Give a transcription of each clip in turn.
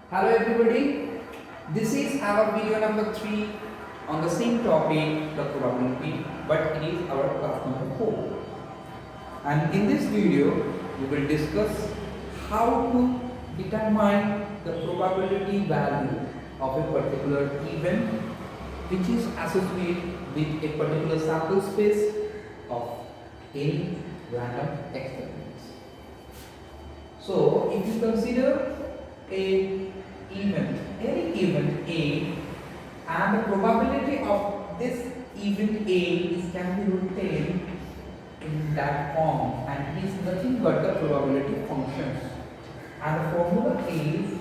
Hello everybody, this is our video number 3 on the same topic, the probability, but it is our class number 4. And in this video, we will discuss how to determine the probability value of a particular event which is associated with a particular sample space of any random experiments. So, if you consider a event, any event A, and the probability of this event A is can be retained in that form, and it is nothing but the probability functions. And the formula is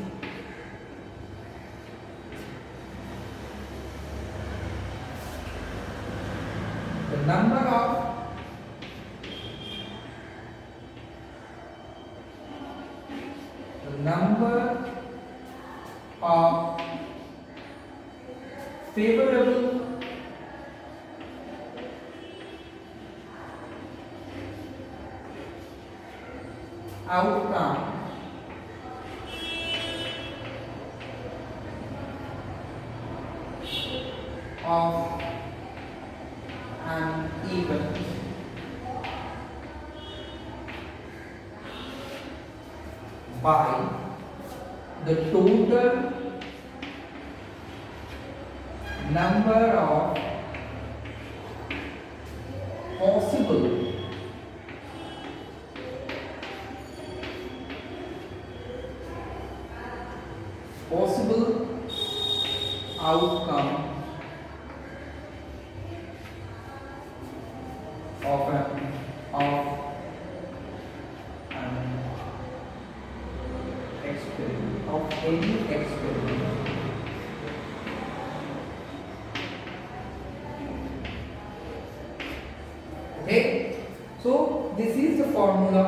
the number of favorable outcome of an event by the total number of possible outcome of an experiment, of any experiment. Okay, so this is the formula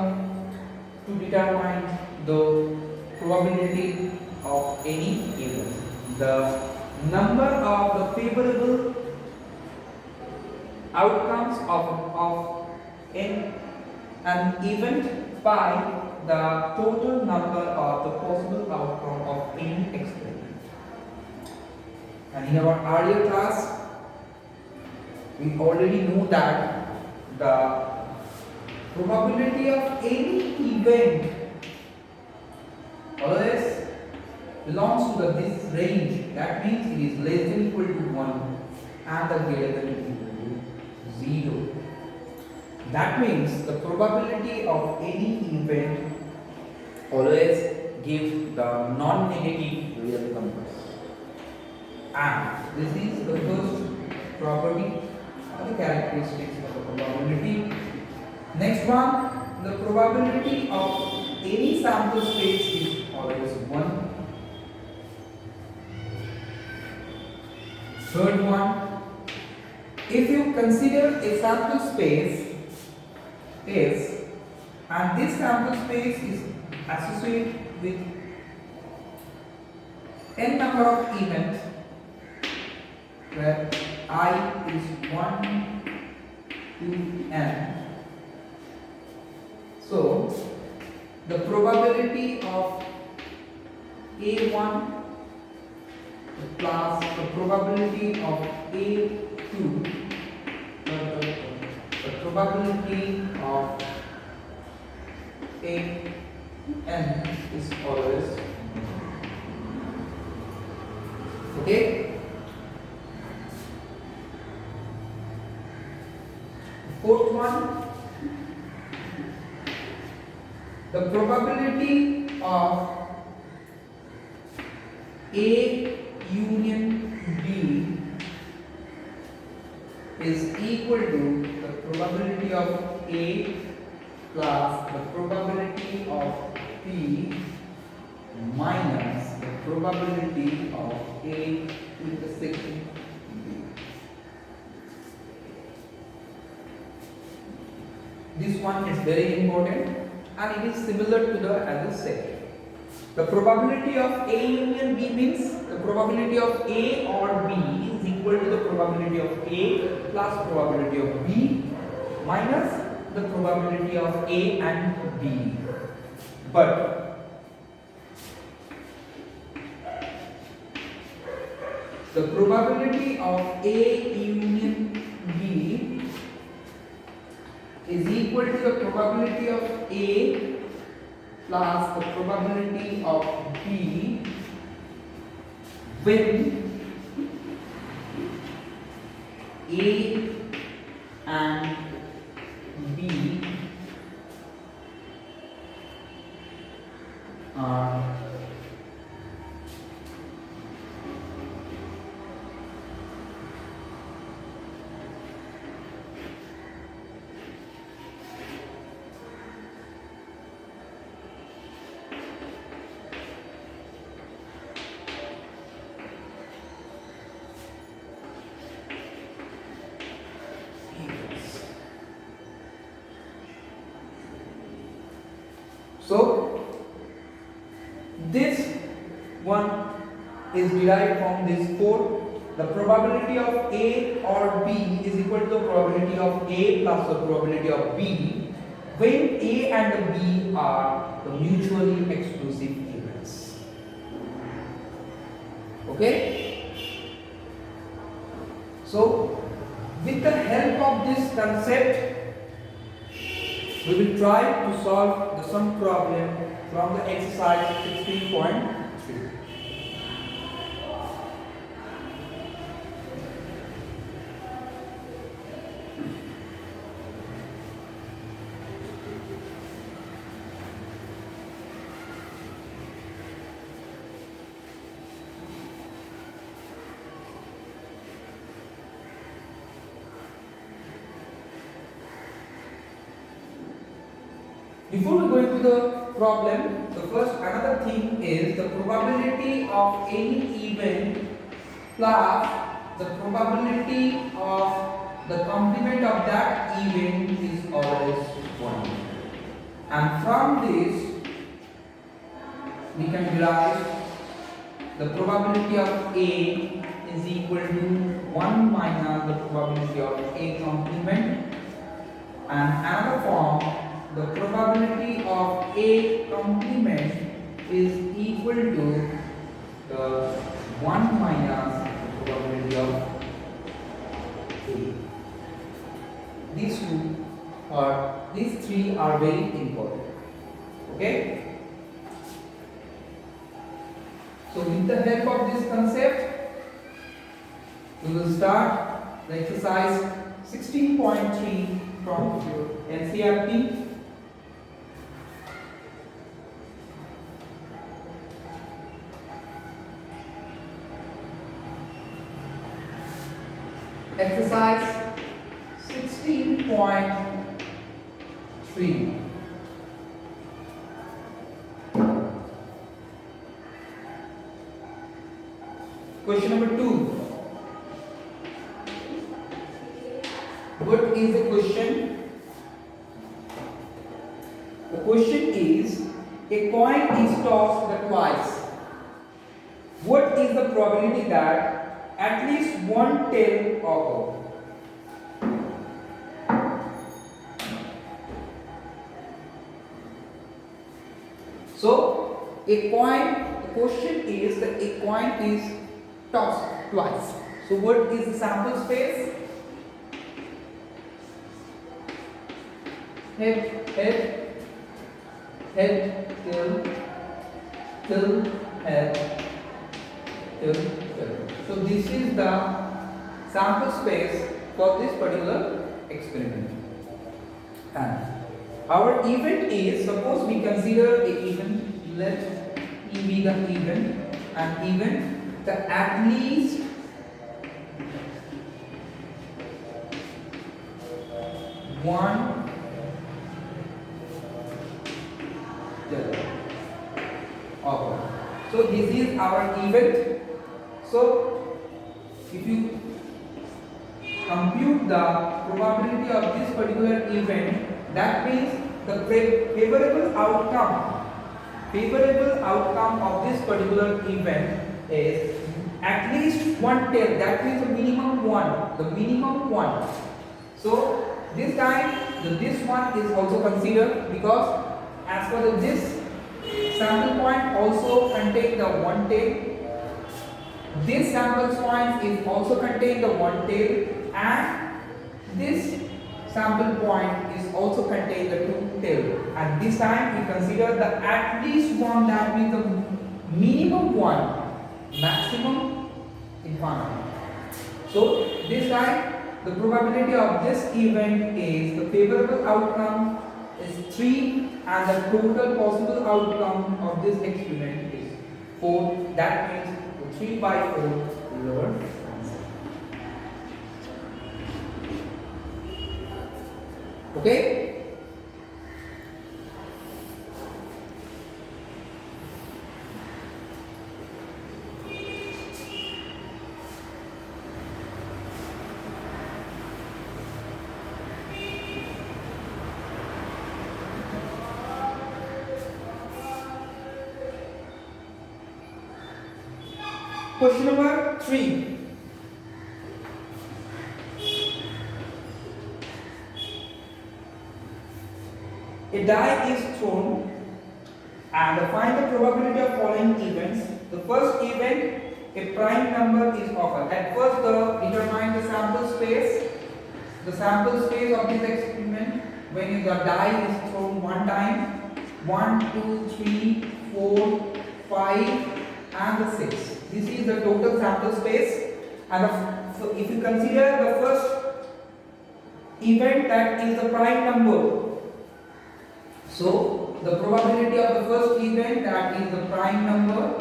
to determine the probability of any event. The number of the favorable outcomes of an event by the total number of the possible outcome of any experiment. And in our earlier class, we already know that the probability of any event always belongs to this range. That means it is less than equal to 1 and the greater than equal to 0. That means the probability of any event always gives the non-negative real numbers. And this is the first property or the characteristics of the probability. Next one, the probability of any sample space is always 1. Third one, if you consider a sample space is, and this sample space is associated with n number of events where I is 1 to n. So the probability of A1 plus the probability of A2 the probability of AN is always okay. Fourth one, the probability of A union B is equal to the probability of A plus the probability of P minus the probability of A intersection B. This one is very important and it is similar to the as I said. The probability of A union B means the probability of A or B is equal to the probability of A plus probability of B minus the probability of A and B. But the probability of A union B is equal to the probability of A plus the probability of B when A and B are so this one is derived from this 4. The probability of A or B is equal to the probability of A plus the probability of B when A and B are the mutually exclusive events. Okay? So with the help of this concept, we will try to solve the sum problem from the exercise 16.3. Before we go into the problem, the first another thing is the probability of any event plus the probability of the complement of that event is always 1. And from this we can derive the probability of A is equal to 1 minus the probability of A complement, and another form the probability of A complement is equal to the 1 minus the probability of A. These three are very important. Okay? So with the help of this concept, we will start the exercise 16.3 from NCERT. Exercise 16.3. Question number 2. What is the question? The question is, a coin is tossed twice. What is the probability that at least one tail occur? So, a coin, the question is that a coin is tossed twice. So, what is the sample space? Head, head, head, tail, tail, head, tail, tail. So, this is the sample space for this particular experiment. And our event is, suppose we consider a event, let E be the event, and event the at least one occur. So this is our event. So if you compute the probability of this particular event, that means the favorable outcome of this particular event is at least one tail. That means the minimum one. So this time this one is also considered, because as per this sample point also contain the one tail. This sample point is also contain the one tail, and this sample point is also contain the two tail. At this time we consider the at least one, that means the minimum one, maximum infinity. So this time the probability of this event is the favorable outcome is 3 and the total possible outcome of this experiment is 4. That means the 3 by 4 is our answer. Okay? Question number 3. A die is thrown and find the probability of following events. The first event, a prime number is offered. At first, determine the sample space. The sample space of this experiment when the die is thrown one time. 1, 2, 3, 4, 5 and the 6. This is the total sample space, and so if you consider the first event, that is the prime number, so the probability of the first event, that is the prime number,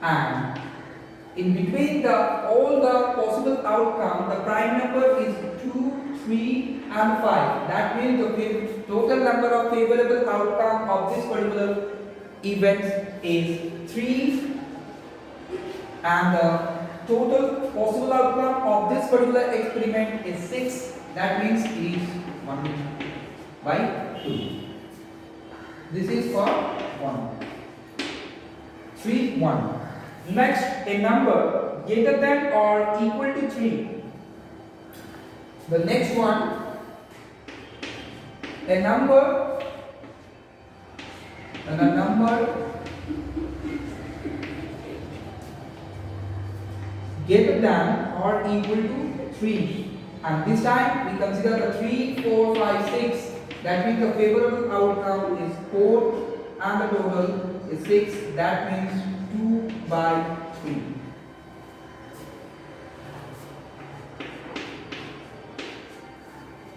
and in between all the possible outcome, the prime number is 2, 3 and 5. That means the total number of favorable outcome of this particular event is 3, and the total possible outcome of this particular experiment is 6. That means it is 1 by 2. This is for 1. 3, 1. Next, a number greater than or equal to 3. The next one, a number greater than or equal to 3. And this time we consider the 3, 4, 5, 6. That means the favorable outcome is 4 and the total is 6. That means 2 by 3.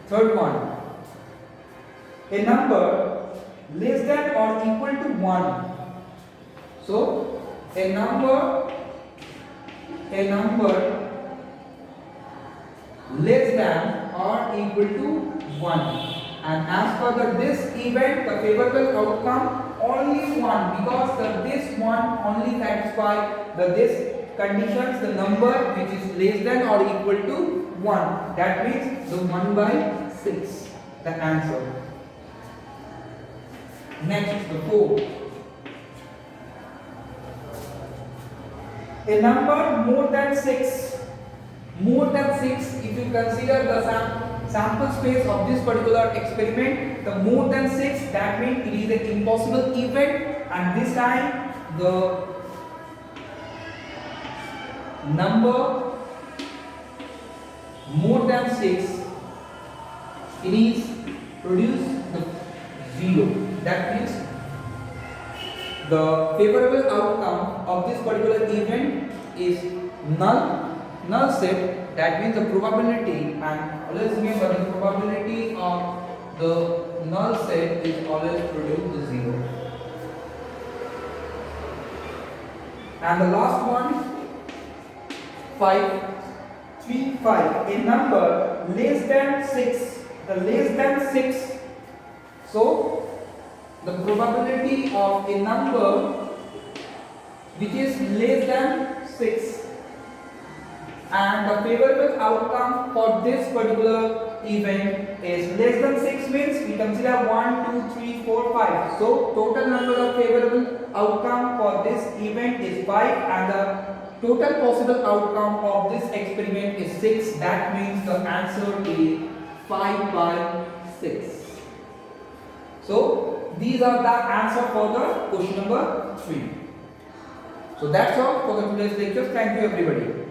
Third one, a number less than or equal to 1. So a number less than or equal to 1, and as per this event, the favorable outcome only 1, because this one only satisfies this conditions, the number which is less than or equal to 1. That means the 1 by 6, the answer. Next, the 4. A number more than 6. More than 6, if you consider the sample space of this particular experiment, the more than 6, that means it is an impossible event, and this time the number more than 6, it is produce the 0. That means the favorable outcome of this particular event is null set. That means the probability, and always remember the probability of the null set is always produce the 0. And the last one, 5, 3, 5. A number less than 6. The less than 6. So the probability of a number which is less than 6, and the favorable outcome for this particular event is less than 6 means we consider 1, 2, 3, 4, 5. So total number of favorable outcome for this event is 5, and the total possible outcome of this experiment is 6. That means the answer is 5 by 6. So these are the answer for the question number 3. So that's all for the today's lecture. Thank you everybody.